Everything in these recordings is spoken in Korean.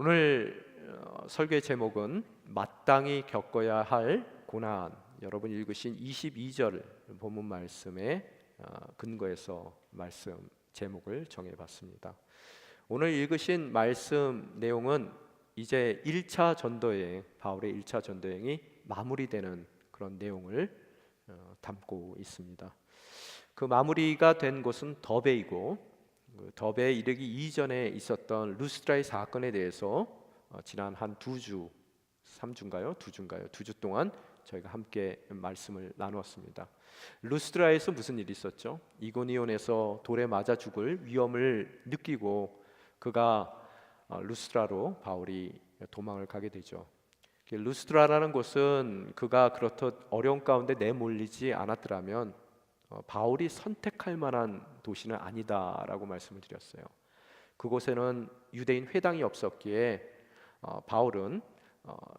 오늘 설교의 제목은 마땅히 겪어야 할 고난. 여러분 읽으신 22절 본문 말씀에 근거해서 말씀 제목을 정해봤습니다. 오늘 읽으신 말씀 내용은 이제 1차 전도여행, 바울의 1차 전도여행이 마무리되는 그런 내용을 담고 있습니다. 그 마무리가 된 곳은 더베이고, 더베에 이르기 이전에 있었던 루스드라의 사건에 대해서 지난 한 2주, 3주인가요? 2주인가요? 2주 동안 저희가 함께 말씀을 나누었습니다. 루스드라에서 무슨 일이 있었죠? 이고니온에서 돌에 맞아 죽을 위험을 느끼고 그가 루스드라로 바울이 도망을 가게 되죠. 루스드라라는 곳은 그가 그렇듯 어려운 가운데 내몰리지 않았더라면 바울이 선택할 만한 도시는 아니다라고 말씀을 드렸어요. 그곳에는 유대인 회당이 없었기에 바울은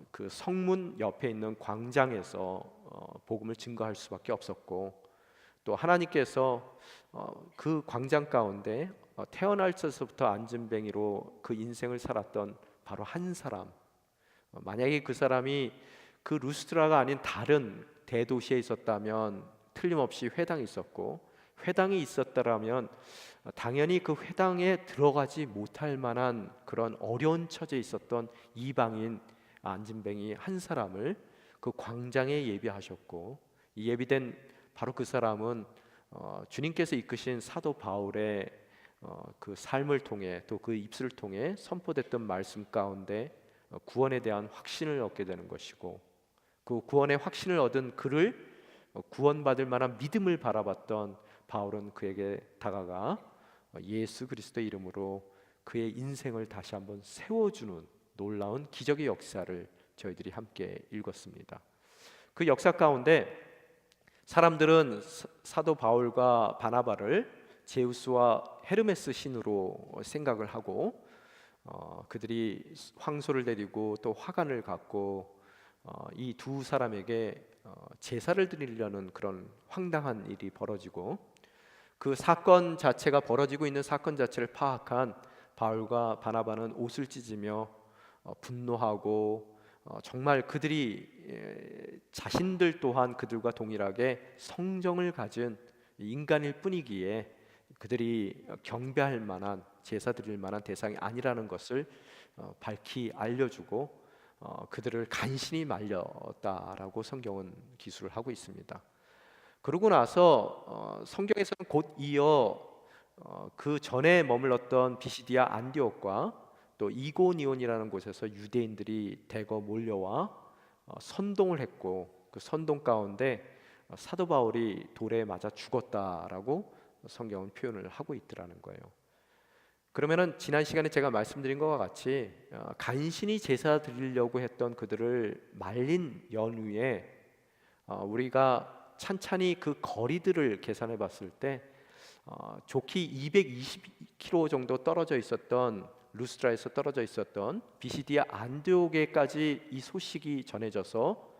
그 성문 옆에 있는 광장에서 복음을 증거할 수밖에 없었고, 또 하나님께서 그 광장 가운데 태어날 때서부터 안진뱅이로 그 인생을 살았던 바로 한 사람, 만약에 그 사람이 그 루스드라가 아닌 다른 대도시에 있었다면 틀림없이 회당이 있었고, 회당이 있었다라면 당연히 그 회당에 들어가지 못할 만한 그런 어려운 처지에 있었던 이방인 안진뱅이 한 사람을 그 광장에 예비하셨고, 이 예비된 바로 그 사람은 주님께서 이끄신 사도 바울의 그 삶을 통해, 또 그 입술을 통해 선포됐던 말씀 가운데 구원에 대한 확신을 얻게 되는 것이고, 그 구원의 확신을 얻은 그를 구원받을 만한 믿음을 바라봤던 바울은 그에게 다가가 예수 그리스도의 이름으로 그의 인생을 다시 한번 세워주는 놀라운 기적의 역사를 저희들이 함께 읽었습니다. 그 역사 가운데 사람들은 사도 바울과 바나바를 제우스와 헤르메스 신으로 생각을 하고, 그들이 황소를 데리고 또 화관을 갖고 이 두 사람에게 제사를 드리려는 그런 황당한 일이 벌어지고, 그 사건 자체가 벌어지고 있는 사건 자체를 파악한 바울과 바나바는 옷을 찢으며 분노하고, 정말 그들이 자신들 또한 그들과 동일하게 성정을 가진 인간일 뿐이기에 그들이 경배할 만한, 제사 드릴 만한 대상이 아니라는 것을 밝히 알려주고 그들을 간신히 말렸다라고 성경은 기술을 하고 있습니다. 그러고 나서 성경에서는 곧 이어 그 전에 머물렀던 비시디아 안디옥과 또 이고니온이라는 곳에서 유대인들이 대거 몰려와 선동을 했고, 그 선동 가운데 사도 바울이 돌에 맞아 죽었다라고 성경은 표현을 하고 있더라는 거예요. 그러면은 지난 시간에 제가 말씀드린 것과 같이 간신히 제사 드리려고 했던 그들을 말린 연후에 우리가 찬찬히 그 거리들을 계산해 봤을 때 좋기 220km 정도 떨어져 있었던 루스드라에서 떨어져 있었던 비시디아 안디옥에까지 이 소식이 전해져서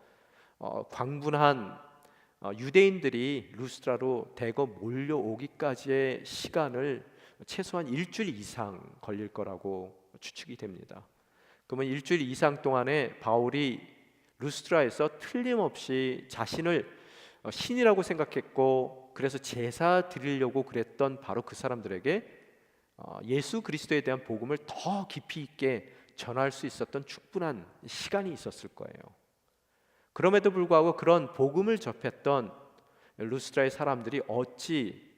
광분한 유대인들이 루스드라로 대거 몰려오기까지의 시간을 최소한 일주일 이상 걸릴 거라고 추측이 됩니다. 그러면 일주일 이상 동안에 바울이 루스드라에서 틀림없이 자신을 신이라고 생각했고, 그래서 제사 드리려고 그랬던 바로 그 사람들에게 예수 그리스도에 대한 복음을 더 깊이 있게 전할 수 있었던 충분한 시간이 있었을 거예요. 그럼에도 불구하고 그런 복음을 접했던 루스드라의 사람들이 어찌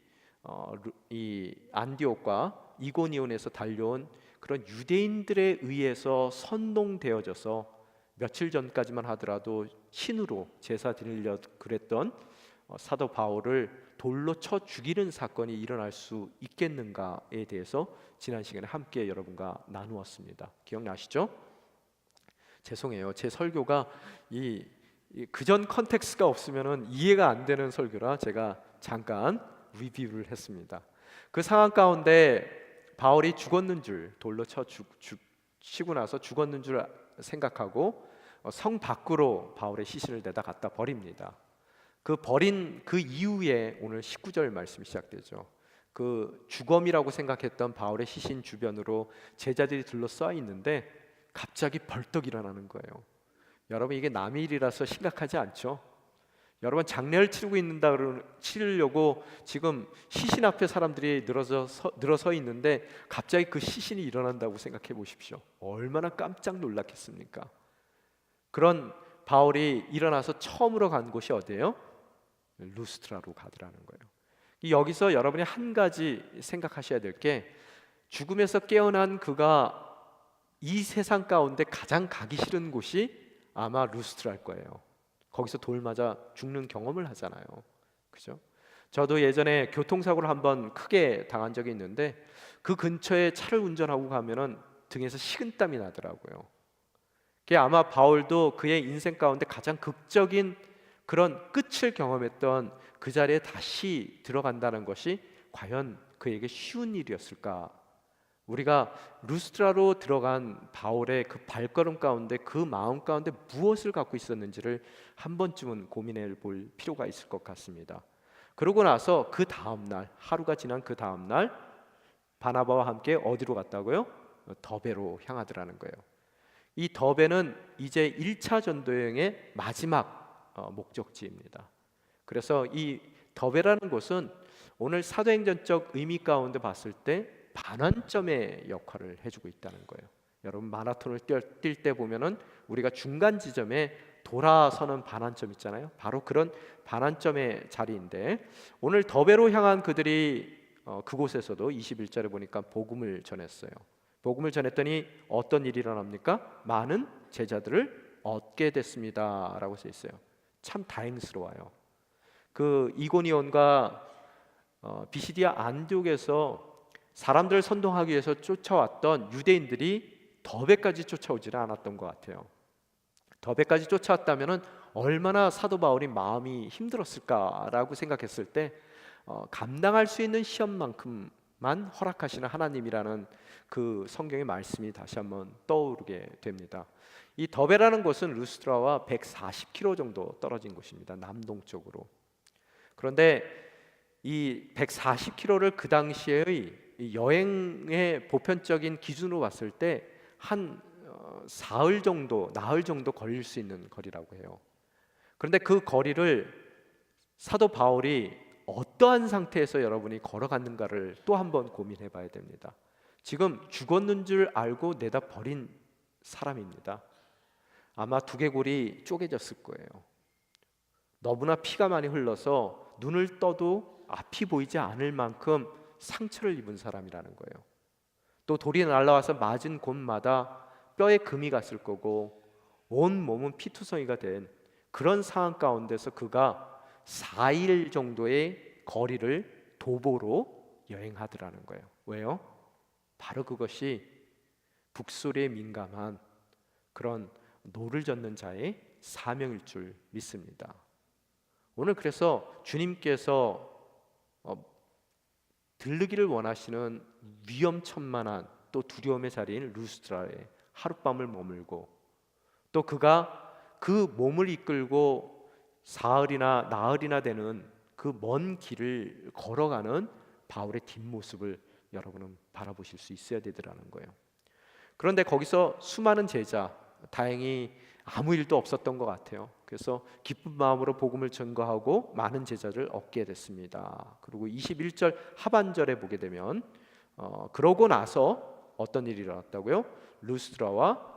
이 안디옥과 이고니온에서 달려온 그런 유대인들에 의해서 선동되어져서 며칠 전까지만 하더라도 신으로 제사 드리려 그랬던 사도 바울을 돌로 쳐 죽이는 사건이 일어날 수 있겠는가에 대해서 지난 시간에 함께 여러분과 나누었습니다. 기억나시죠? 죄송해요. 제 설교가 그전 컨텍스트가 없으면은 이해가 안 되는 설교라 제가 잠깐 리뷰를 했습니다. 그 상황 가운데 바울이 죽었는 줄, 돌로 치고 나서 죽었는 줄 생각하고 성 밖으로 바울의 시신을 내다 갖다 버립니다. 그 버린 그 이후에 오늘 19절 말씀이 시작되죠. 그 주검이라고 생각했던 바울의 시신 주변으로 제자들이 둘러싸여 있는데 갑자기 벌떡 일어나는 거예요. 여러분, 이게 남의 일이라서 심각하지 않죠? 여러분, 장례를 치르려고 지금 시신 앞에 사람들이 늘어서 있는데 갑자기 그 시신이 일어난다고 생각해 보십시오. 얼마나 깜짝 놀랐겠습니까? 그런 바울이 일어나서 처음으로 간 곳이 어디예요? 루스트라로 가더라는 거예요. 여기서 여러분이 한 가지 생각하셔야 될 게, 죽음에서 깨어난 그가 이 세상 가운데 가장 가기 싫은 곳이 아마 루스트라일 거예요. 거기서 돌 맞아 죽는 경험을 하잖아요. 그죠? 저도 예전에 교통사고를 한번 크게 당한 적이 있는데, 그 근처에 차를 운전하고 가면은 등에서 식은땀이 나더라고요. 그게 아마 바울도 그의 인생 가운데 가장 극적인 그런 끝을 경험했던 그 자리에 다시 들어간다는 것이 과연 그에게 쉬운 일이었을까? 우리가 루스트라로 들어간 바울의 그 발걸음 가운데, 그 마음 가운데 무엇을 갖고 있었는지를 한 번쯤은 고민해 볼 필요가 있을 것 같습니다. 그러고 나서 그 다음날, 하루가 지난 그 다음날 바나바와 함께 어디로 갔다고요? 더베로 향하더라는 거예요. 이 더베는 이제 1차 전도여행의 마지막 목적지입니다. 그래서 이 더베라는 곳은 오늘 사도행전적 의미 가운데 봤을 때 반환점의 역할을 해주고 있다는 거예요. 여러분, 마라톤을 뛸 때 보면은 우리가 중간 지점에 돌아서는 반환점 있잖아요. 바로 그런 반환점의 자리인데, 오늘 더베로 향한 그들이 그곳에서도 21절에 보니까 복음을 전했어요. 복음을 전했더니 어떤 일이 일어납니까? 많은 제자들을 얻게 됐습니다 라고 써 있어요. 참 다행스러워요. 그 이고니온과 비시디아 안디옥에서 사람들을 선동하기 위해서 쫓아왔던 유대인들이 더베까지 쫓아오지는 않았던 것 같아요. 더베까지 쫓아왔다면 얼마나 사도 바울이 마음이 힘들었을까라고 생각했을 때 감당할 수 있는 시험만큼만 허락하시는 하나님이라는 그 성경의 말씀이 다시 한번 떠오르게 됩니다. 이 더베라는 곳은 루스트라와 140km 정도 떨어진 곳입니다. 남동쪽으로. 그런데 이 140km를 그 당시의 여행의 보편적인 기준으로 봤을 때 한 나흘 정도 걸릴 수 있는 거리라고 해요. 그런데 그 거리를 사도 바울이 어떠한 상태에서 여러분이 걸어갔는가를 또 한번 고민해 봐야 됩니다. 지금 죽었는 줄 알고 내다 버린 사람입니다. 아마 두개골이 쪼개졌을 거예요. 너무나 피가 많이 흘러서 눈을 떠도 앞이 보이지 않을 만큼 상처를 입은 사람이라는 거예요. 또 돌이 날아와서 맞은 곳마다 뼈에 금이 갔을 거고 온 몸은 피투성이가 된 그런 상황 가운데서 그가 4일 정도의 거리를 도보로 여행하더라는 거예요. 왜요? 바로 그것이 북소리에 민감한 그런 노를 젓는 자의 사명일 줄 믿습니다. 오늘 그래서 주님께서 들르기를 원하시는 위험천만한 또 두려움의 자리인 루스트라에 하룻밤을 머물고, 또 그가 그 몸을 이끌고 사흘이나 나흘이나 되는 그 먼 길을 걸어가는 바울의 뒷모습을 여러분은 바라보실 수 있어야 되더라는 거예요. 그런데 거기서 수많은 제자, 다행히 아무 일도 없었던 것 같아요. 그래서 기쁜 마음으로 복음을 전거하고 많은 제자를 얻게 됐습니다. 그리고 21절 하반절에 보게 되면 그러고 나서 어떤 일이 일어났다고요? 루스드라와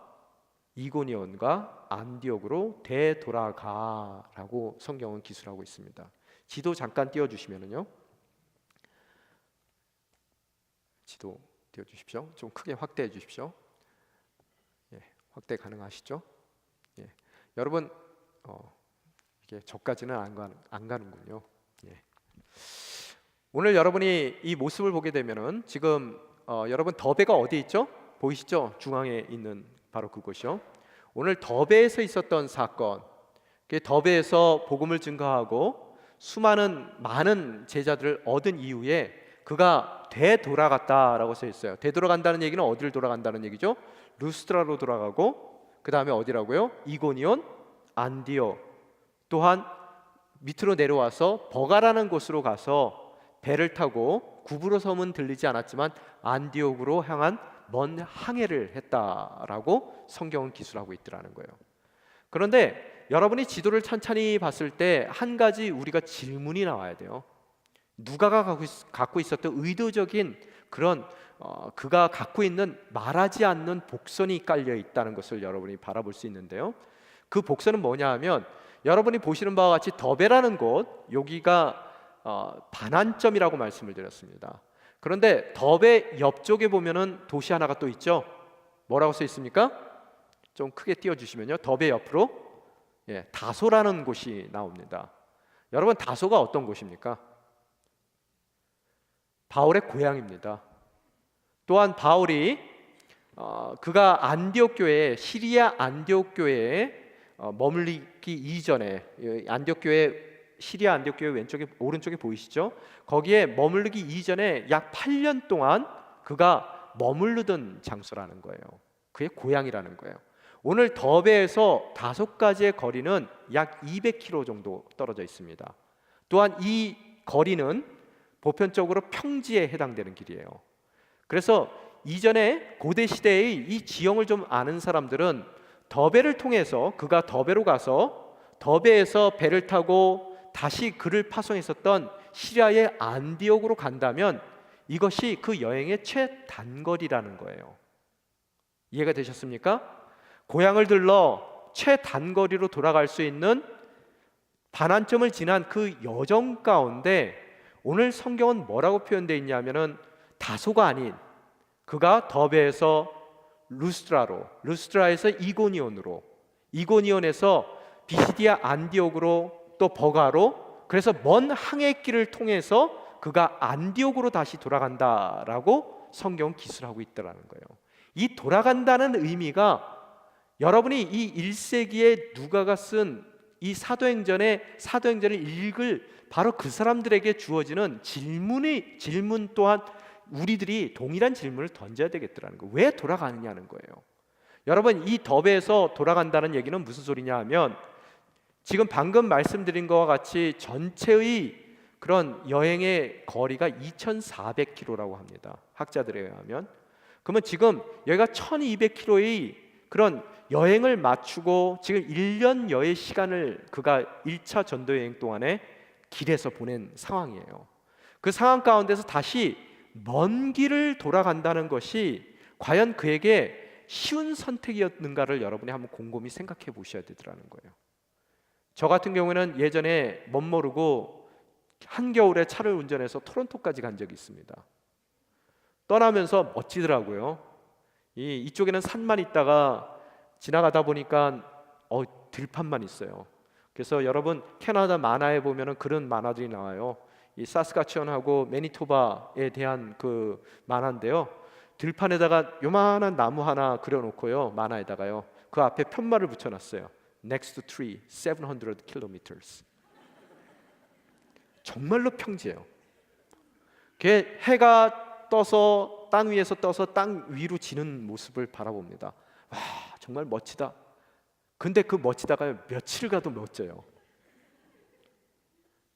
이고니온과 안디옥으로 되돌아가라고 성경은 기술하고 있습니다. 지도 잠깐 띄워주시면은요. 지도 띄워주십시오. 좀 크게 확대해 주십시오. 예, 확대 가능하시죠? 예. 여러분 이게 저까지는 안 가는군요. 예. 오늘 여러분이 이 모습을 보게 되면은 지금 여러분 더베가 어디 있죠? 보이시죠? 중앙에 있는 바로 그곳이요. 오늘 더베에서 있었던 사건, 그 더베에서 복음을 증거하고 많은 제자들을 얻은 이후에 그가 되돌아갔다라고 써 있어요. 되돌아간다는 얘기는 어디를 돌아간다는 얘기죠? 루스트라로 돌아가고, 그 다음에 어디라고요? 이고니온, 안디옥, 또한 밑으로 내려와서 버가라는 곳으로 가서 배를 타고 구브로 섬은 들리지 않았지만 안디옥으로 향한 먼 항해를 했다라고 성경은 기술하고 있더라는 거예요. 그런데 여러분이 지도를 찬찬히 봤을 때 한 가지 우리가 질문이 나와야 돼요. 누가가 갖고 있었던 의도적인 그런 그가 갖고 있는 말하지 않는 복선이 깔려 있다는 것을 여러분이 바라볼 수 있는데요. 그 복선은 뭐냐 하면 여러분이 보시는 바와 같이 더베라는 곳, 여기가 반환점이라고 말씀을 드렸습니다. 그런데 더베 옆쪽에 보면은 도시 하나가 또 있죠. 뭐라고 써 있습니까? 좀 크게 띄워주시면요. 더베 옆으로 다소라는 곳이 나옵니다. 여러분, 다소가 어떤 곳입니까? 바울의 고향입니다. 또한 바울이 그가 안디옥 교회, 시리아 안디옥 교회에 머물기 이전에, 안디옥 교회, 시리아 안디옥 교회 왼쪽에 오른쪽에 보이시죠? 거기에 머물기 이전에 약 8년 동안 그가 머무르던 장소라는 거예요. 그의 고향이라는 거예요. 오늘 더베에서 다소까지의 거리는 약 200km 정도 떨어져 있습니다. 또한 이 거리는 보편적으로 평지에 해당되는 길이에요. 그래서 이전에 고대 시대의 이 지형을 좀 아는 사람들은 더베를 통해서, 그가 더베로 가서 더베에서 배를 타고 다시 그를 파송했었던 시리아의 안디옥으로 간다면 이것이 그 여행의 최단거리라는 거예요. 이해가 되셨습니까? 고향을 들러 최단거리로 돌아갈 수 있는 반환점을 지난 그 여정 가운데 오늘 성경은 뭐라고 표현되어 있냐면은 다소가 아닌 그가 더베에서 루스트라에서 이고니온으로, 이고니온에서 비시디아 안디옥으로, 또 버가로, 그래서 먼 항해길을 통해서 그가 안디옥으로 다시 돌아간다라고 성경은 기술하고 있다는 거예요. 이 돌아간다는 의미가 여러분이 이 1세기에 누가가 쓴 이 사도행전을 읽을 바로 그 사람들에게 주어지는 질문 또한 우리들이 동일한 질문을 던져야 되겠더라는 거예요. 왜 돌아가느냐는 거예요. 여러분, 이 더베에서 돌아간다는 얘기는 무슨 소리냐 하면 지금 방금 말씀드린 것과 같이 전체의 그런 여행의 거리가 2,400km라고 합니다. 학자들에 의하면. 그러면 지금 여기가 1,200km의 그런 여행을 맞추고 지금 1년여의 시간을 그가 1차 전도 여행 동안에 길에서 보낸 상황이에요. 그 상황 가운데서 다시 먼 길을 돌아간다는 것이 과연 그에게 쉬운 선택이었는가를 여러분이 한번 곰곰이 생각해 보셔야 되더라는 거예요. 저 같은 경우에는 예전에 멋모르고 한겨울에 차를 운전해서 토론토까지 간 적이 있습니다. 떠나면서 멋지더라고요. 이쪽에는 산만 있다가 지나가다 보니까 들판만 있어요. 그래서 여러분 캐나다 만화에 보면은 그런 만화들이 나와요. 이 사스카츄언하고 매니토바에 대한 그 만화인데요. 들판에다가 요만한 나무 하나 그려놓고요, 만화에다가요, 그 앞에 편말을 붙여놨어요. Next tree, 700 kilometers. 정말로 평지예요. 그게 해가 떠서 땅 위에서 떠서 땅 위로 지는 모습을 바라봅니다. 와, 정말 멋지다. 근데 그 멋지다가 며칠 가도 멋져요.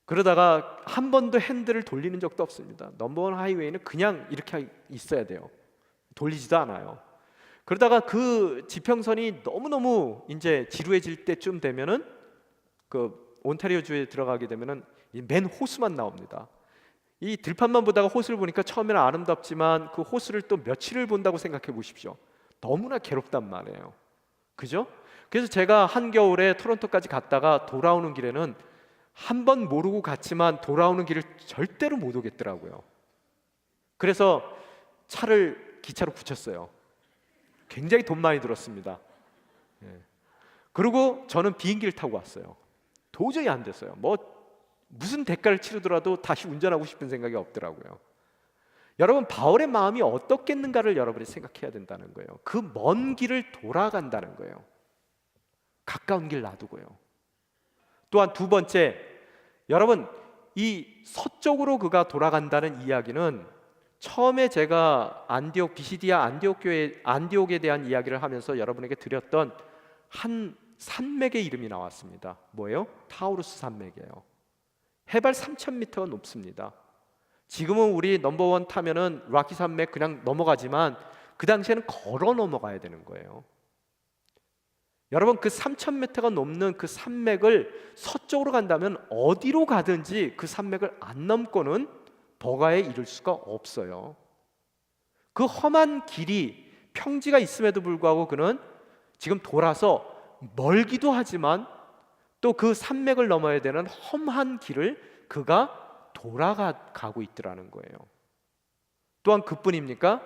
그러다가 한 번도 핸들을 돌리는 적도 없습니다. 넘버원 하이웨이는 그냥 이렇게 있어야 돼요. 돌리지도 않아요. 그러다가 그 지평선이 너무너무 이제 지루해질 때쯤 되면은 그 온타리오 주에 들어가게 되면은 맨 호수만 나옵니다. 이 들판만 보다가 호수를 보니까 처음에는 아름답지만 그 호수를 또 며칠을 본다고 생각해 보십시오. 너무나 괴롭단 말이에요. 그죠? 그래서 제가 한겨울에 토론토까지 갔다가 돌아오는 길에는 한 번 모르고 갔지만 돌아오는 길을 절대로 못 오겠더라고요. 그래서 차를 기차로 붙였어요. 굉장히 돈 많이 들었습니다. 그리고 저는 비행기를 타고 왔어요. 도저히 안 됐어요. 무슨 대가를 치르더라도 다시 운전하고 싶은 생각이 없더라고요. 여러분, 바울의 마음이 어떻겠는가를 여러분이 생각해야 된다는 거예요. 그 먼 길을 돌아간다는 거예요. 가까운 길 놔두고요. 또한 두 번째, 여러분, 이 서쪽으로 그가 돌아간다는 이야기는 처음에 제가 비시디아 안디옥에 대한 이야기를 하면서 여러분에게 드렸던 한 산맥의 이름이 나왔습니다. 뭐예요? 타우루스 산맥이에요. 해발 3,000m가 높습니다. 지금은 우리 넘버원 타면은 락키 산맥 그냥 넘어가지만 그 당시에는 걸어 넘어가야 되는 거예요. 여러분, 그 3,000m가 넘는 그 산맥을 서쪽으로 간다면 어디로 가든지 그 산맥을 안 넘고는 버가에 이를 수가 없어요. 그 험한 길이 평지가 있음에도 불구하고 그는 지금 돌아서 멀기도 하지만 또 그 산맥을 넘어야 되는 험한 길을 그가 돌아가고 있더라는 거예요. 또한 그뿐입니까?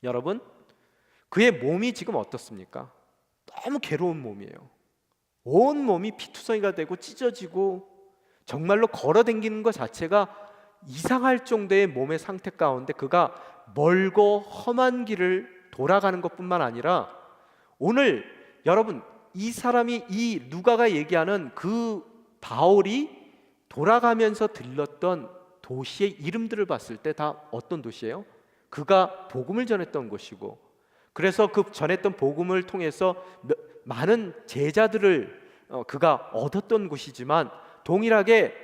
여러분, 그의 몸이 지금 어떻습니까? 너무 괴로운 몸이에요. 온 몸이 피투성이가 되고 찢어지고 정말로 걸어 다니는 것 자체가 이상할 정도의 몸의 상태 가운데 그가 멀고 험한 길을 돌아가는 것뿐만 아니라 오늘 여러분, 이 사람이, 이 누가가 얘기하는 그 바울이 돌아가면서 들렀던 도시의 이름들을 봤을 때 다 어떤 도시예요? 그가 복음을 전했던 곳이고, 그래서 그 전했던 복음을 통해서 많은 제자들을 그가 얻었던 곳이지만, 동일하게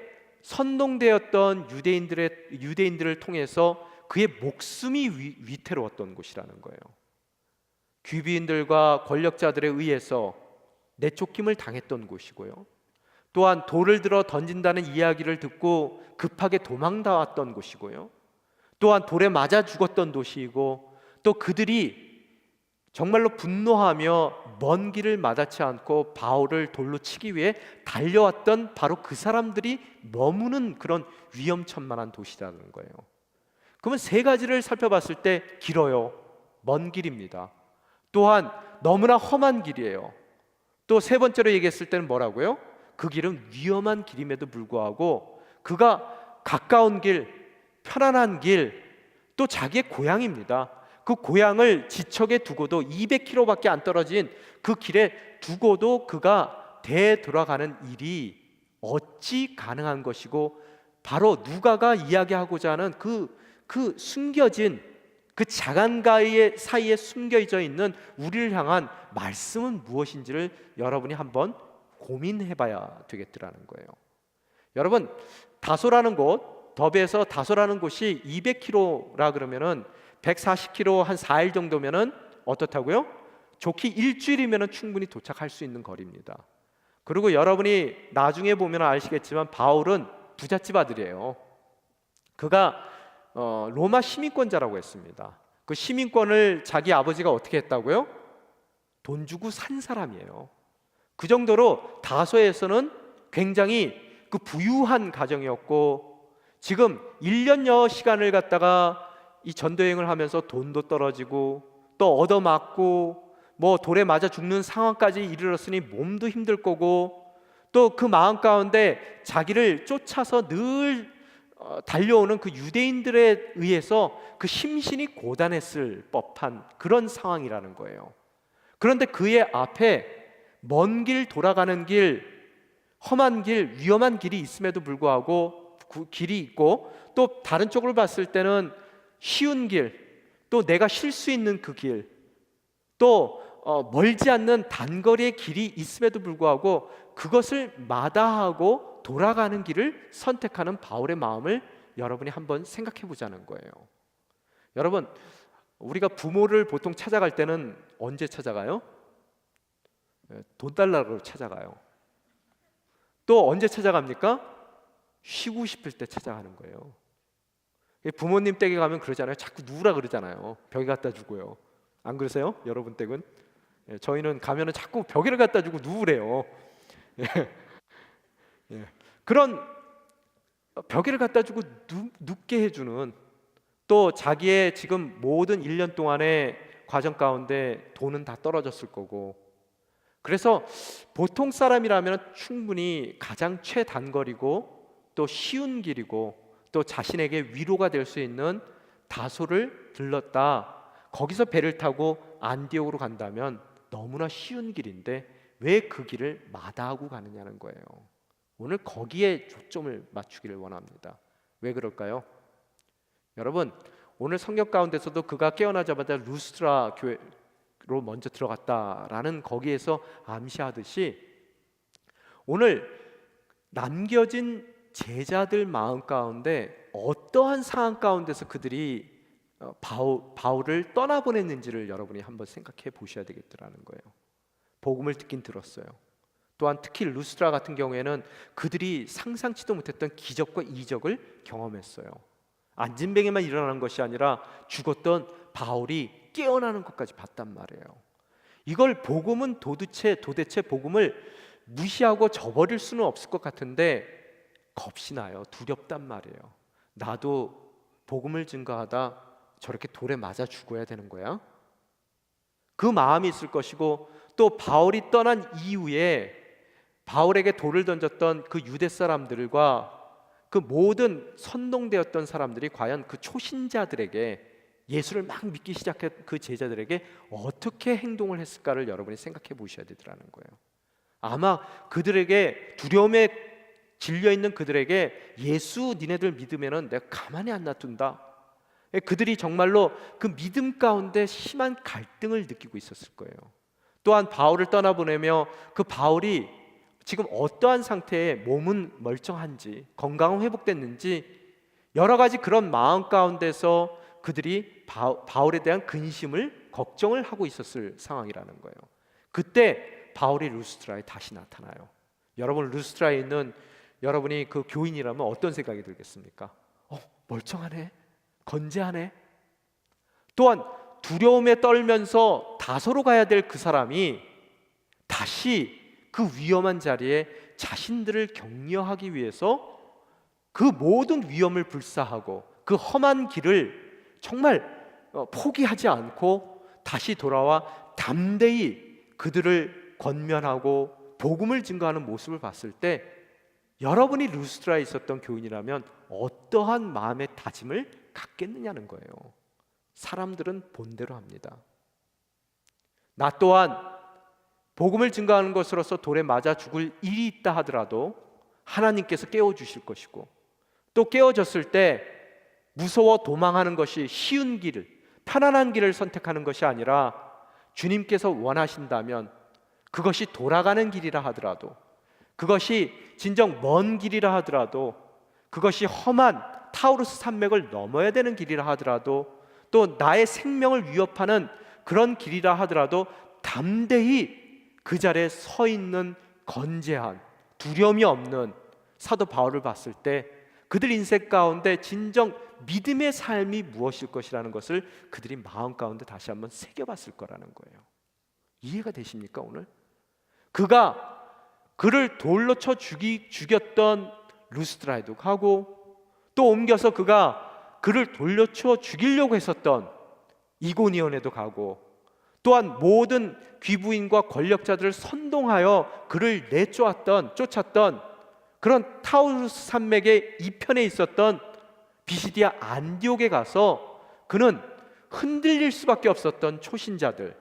선동되었던 유대인들을 통해서 그의 목숨이 위태로웠던 곳이라는 거예요. 귀비인들과 권력자들에 의해서 내쫓김을 당했던 곳이고요. 또한 돌을 들어 던진다는 이야기를 듣고 급하게 도망나왔던 곳이고요. 또한 돌에 맞아 죽었던 도시이고, 또 그들이 정말로 분노하며 먼 길을 마다치 않고 바울을 돌로 치기 위해 달려왔던 바로 그 사람들이 머무는 그런 위험천만한 도시라는 거예요. 그러면 세 가지를 살펴봤을 때 길어요. 먼 길입니다. 또한 너무나 험한 길이에요. 또 세 번째로 얘기했을 때는 뭐라고요? 그 길은 위험한 길임에도 불구하고 그가 가까운 길, 편안한 길, 또 자기의 고향입니다. 그 고향을 지척에 두고도 200km밖에 안 떨어진 그 길에 두고도 그가 되돌아가는 일이 어찌 가능한 것이고, 바로 누가가 이야기하고자 하는 그 숨겨진 그 자간가의 사이에 숨겨져 있는 우리를 향한 말씀은 무엇인지를 여러분이 한번 고민해봐야 되겠더라는 거예요. 여러분, 다소라는 곳, 더베에서 다소라는 곳이 200km라 그러면은 140km 한 4일 정도면은 어떻다고요? 좋게 일주일이면은 충분히 도착할 수 있는 거리입니다. 그리고 여러분이 나중에 보면 아시겠지만 바울은 부잣집 아들이에요. 그가 로마 시민권자라고 했습니다. 그 시민권을 자기 아버지가 어떻게 했다고요? 돈 주고 산 사람이에요. 그 정도로 다소에서는 굉장히 그 부유한 가정이었고, 지금 1년여 시간을 갖다가 이 전도여행을 하면서 돈도 떨어지고 또 얻어맞고 뭐 돌에 맞아 죽는 상황까지 이르렀으니 몸도 힘들 거고, 또 그 마음 가운데 자기를 쫓아서 늘 달려오는 그 유대인들에 의해서 그 심신이 고단했을 법한 그런 상황이라는 거예요. 그런데 그의 앞에 먼 길, 돌아가는 길, 험한 길, 위험한 길이 있음에도 불구하고 그 길이 있고, 또 다른 쪽으로 봤을 때는 쉬운 길, 또 내가 쉴 수 있는 그 길, 또 멀지 않는 단거리의 길이 있음에도 불구하고 그것을 마다하고 돌아가는 길을 선택하는 바울의 마음을 여러분이 한번 생각해 보자는 거예요. 여러분, 우리가 부모를 보통 찾아갈 때는 언제 찾아가요? 돈 달라고 찾아가요. 또 언제 찾아갑니까? 쉬고 싶을 때 찾아가는 거예요. 부모님 댁에 가면 그러잖아요. 자꾸 누우라 그러잖아요. 벽에 갖다 주고요. 안 그러세요? 여러분 댁은? 저희는 가면은 자꾸 벽에를 갖다 주고 누우래요. 그런 벽에를 갖다 주고 눕게 해주는, 또 자기의 지금 모든 1년 동안의 과정 가운데 돈은 다 떨어졌을 거고, 그래서 보통 사람이라면 충분히 가장 최단거리고 또 쉬운 길이고 또 자신에게 위로가 될 수 있는 다소를 들렀다, 거기서 배를 타고 안디옥으로 간다면 너무나 쉬운 길인데 왜 그 길을 마다하고 가느냐는 거예요. 오늘 거기에 초점을 맞추기를 원합니다. 왜 그럴까요? 여러분, 오늘 성경 가운데서도 그가 깨어나자마자 루스트라 교회로 먼저 들어갔다라는 거기에서 암시하듯이, 오늘 남겨진 제자들 마음 가운데 어떠한 상황 가운데서 그들이 바울을 떠나보냈는지를 여러분이 한번 생각해 보셔야 되겠더라는 거예요. 복음을 듣긴 들었어요. 또한 특히 루스드라 같은 경우에는 그들이 상상치도 못했던 기적과 이적을 경험했어요. 안진뱅에만 일어나는 것이 아니라 죽었던 바울이 깨어나는 것까지 봤단 말이에요. 이걸 복음은 도대체 복음을 무시하고 저버릴 수는 없을 것 같은데 겁이 나요. 두렵단 말이에요. 나도 복음을 증거하다 저렇게 돌에 맞아 죽어야 되는 거야? 그 마음이 있을 것이고, 또 바울이 떠난 이후에 바울에게 돌을 던졌던 그 유대 사람들과 그 모든 선동되었던 사람들이 과연 그 초신자들에게, 예수를 막 믿기 시작한 그 제자들에게 어떻게 행동을 했을까를 여러분이 생각해 보셔야 되더라는 거예요. 아마 그들에게, 두려움에 질려있는 그들에게 예수 니네들 믿으면은 내가 가만히 안 놔둔다, 그들이 정말로 그 믿음 가운데 심한 갈등을 느끼고 있었을 거예요. 또한 바울을 떠나보내며 그 바울이 지금 어떠한 상태에, 몸은 멀쩡한지, 건강은 회복됐는지, 여러 가지 그런 마음 가운데서 그들이 바울에 대한 근심을, 걱정을 하고 있었을 상황이라는 거예요. 그때 바울이 루스드라에 다시 나타나요. 여러분, 루스드라에 있는 여러분이 그 교인이라면 어떤 생각이 들겠습니까? 멀쩡하네, 건재하네. 또한 두려움에 떨면서 다소로 가야 될 그 사람이 다시 그 위험한 자리에 자신들을 격려하기 위해서 그 모든 위험을 불사하고 그 험한 길을 정말 포기하지 않고 다시 돌아와 담대히 그들을 권면하고 복음을 증거하는 모습을 봤을 때, 여러분이 루스드라에 있었던 교인이라면 어떠한 마음의 다짐을 갖겠느냐는 거예요. 사람들은 본대로 합니다. 나 또한 복음을 증거하는 것으로서 돌에 맞아 죽을 일이 있다 하더라도 하나님께서 깨워주실 것이고, 또 깨워졌을 때 무서워 도망하는 것이 쉬운 길을, 편안한 길을 선택하는 것이 아니라 주님께서 원하신다면 그것이 돌아가는 길이라 하더라도, 그것이 진정 먼 길이라 하더라도, 그것이 험한 타우루스 산맥을 넘어야 되는 길이라 하더라도, 또 나의 생명을 위협하는 그런 길이라 하더라도 담대히 그 자리에 서 있는 건재한, 두려움이 없는 사도 바울을 봤을 때 그들 인생 가운데 진정 믿음의 삶이 무엇일 것이라는 것을 그들이 마음 가운데 다시 한번 새겨봤을 거라는 거예요. 이해가 되십니까? 오늘 그가 그를 돌로 쳐 죽였던 루스드라에도 가고, 또 옮겨서 그가 그를 돌려쳐 죽이려고 했었던 이고니온에도 가고, 또한 모든 귀부인과 권력자들을 선동하여 그를 쫓았던 그런 타우루스 산맥의 이편에 있었던 비시디아 안디옥에 가서 그는 흔들릴 수밖에 없었던 초신자들,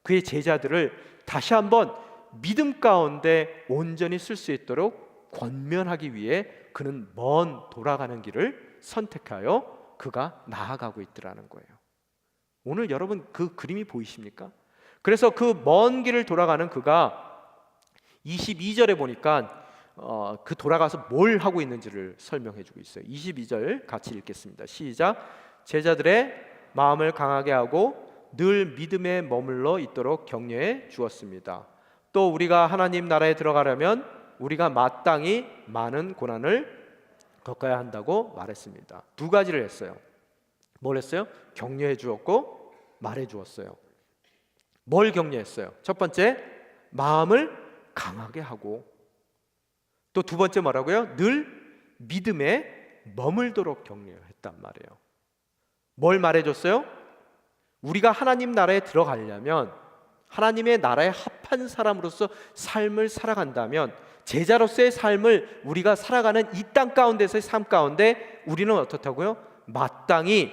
그의 제자들을 다시 한번 믿음 가운데 온전히 쓸 수 있도록 권면하기 위해 그는 먼 돌아가는 길을 선택하여 그가 나아가고 있더라는 거예요. 오늘 여러분 그 그림이 보이십니까? 그래서 그 먼 길을 돌아가는 그가 22절에 보니까 그 돌아가서 뭘 하고 있는지를 설명해 주고 있어요. 22절 같이 읽겠습니다. 시작. 제자들의 마음을 강하게 하고 늘 믿음에 머물러 있도록 격려해 주었습니다. 또 우리가 하나님 나라에 들어가려면 우리가 마땅히 많은 고난을 겪어야 한다고 말했습니다. 두 가지를 했어요. 뭘 했어요? 격려해 주었고 말해 주었어요. 뭘 격려했어요? 첫 번째, 마음을 강하게 하고, 또 두 번째 뭐라고요? 늘 믿음에 머물도록 격려했단 말이에요. 뭘 말해줬어요? 우리가 하나님 나라에 들어가려면, 하나님의 나라에 합한 사람으로서 삶을 살아간다면, 제자로서의 삶을 우리가 살아가는 이 땅 가운데서의 삶 가운데 우리는 어떻다고요? 마땅히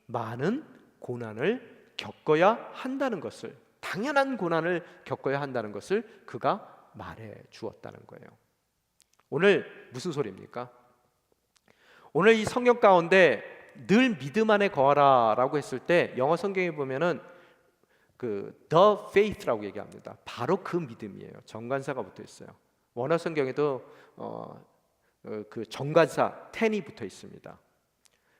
많은 고난을 겪어야 한다는 것을, 당연한 고난을 겪어야 한다는 것을 그가 말해 주었다는 거예요. 오늘 무슨 소리입니까? 오늘 이 성경 가운데 늘 믿음 안에 거하라 라고 했을 때 영어 성경에 보면은 그 the faith라고 얘기합니다. 바로 그 믿음이에요. 정관사가 붙어 있어요. 원어 성경에도 그 정관사 ten이 붙어 있습니다.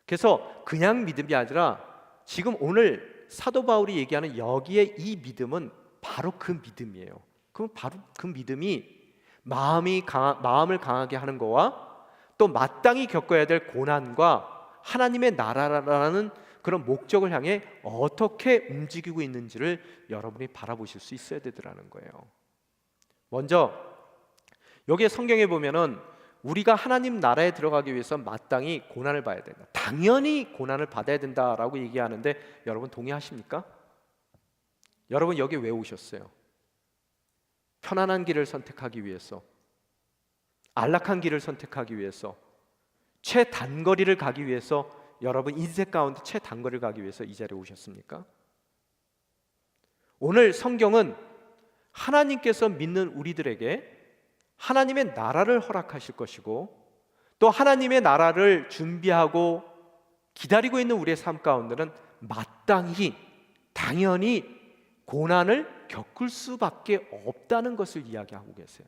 그래서 그냥 믿음이 아니라 지금 오늘 사도 바울이 얘기하는 여기에 이 믿음은 바로 그 믿음이에요. 그럼 바로 그 믿음이 마음을 강하게 하는 거와 또 마땅히 겪어야 될 고난과 하나님의 나라라는 그런 목적을 향해 어떻게 움직이고 있는지를 여러분이 바라보실 수 있어야 되더라는 거예요. 먼저 여기에 성경에 보면은 우리가 하나님 나라에 들어가기 위해서 마땅히 고난을 봐야 된다, 당연히 고난을 받아야 된다라고 얘기하는데 여러분 동의하십니까? 여러분 여기 왜 오셨어요? 편안한 길을 선택하기 위해서, 안락한 길을 선택하기 위해서, 최단거리를 가기 위해서, 여러분 인생 가운데 최단거리를 가기 위해서 이 자리에 오셨습니까? 오늘 성경은 하나님께서 믿는 우리들에게 하나님의 나라를 허락하실 것이고 또 하나님의 나라를 준비하고 기다리고 있는 우리의 삶 가운데는 마땅히 당연히 고난을 겪을 수밖에 없다는 것을 이야기하고 계세요.